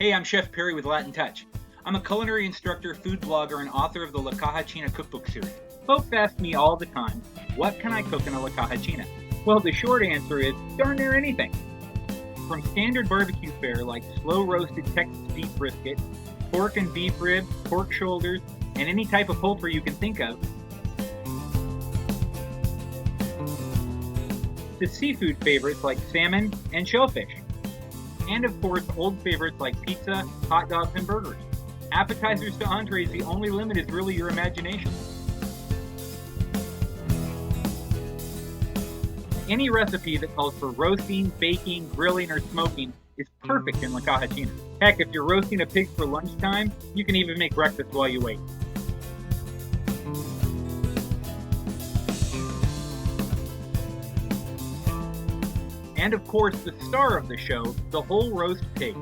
Hey, I'm Chef Perry with Latin Touch. I'm a culinary instructor, food blogger, and author of the La Caja China Cookbook series. Folks ask me all the time, what can I cook in a La Caja China? Well, the short answer is darn near anything. From standard barbecue fare like slow roasted Texas beef brisket, pork and beef ribs, pork shoulders, and any type of poultry you can think of, to seafood favorites like salmon and shellfish. And of course, old favorites like pizza, hot dogs, and burgers. Appetizers to entrees, the only limit is really your imagination. Any recipe that calls for roasting, baking, grilling, or smoking is perfect in La Caja China. Heck, if you're roasting a pig for lunchtime, you can even make breakfast while you wait. And of course, the star of the show, the whole roast pig.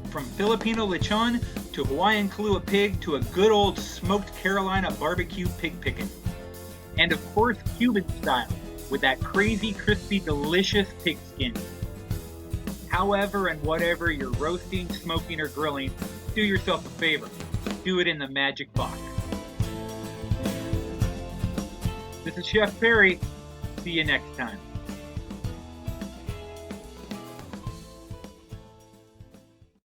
From Filipino lechon to Hawaiian Kahlua pig to a good old smoked Carolina barbecue pig pickin'. And of course, Cuban style, with that crazy, crispy, delicious pig skin. However and whatever you're roasting, smoking, or grilling, do yourself a favor. Do it in the magic box. This is Chef Perry. See you next time.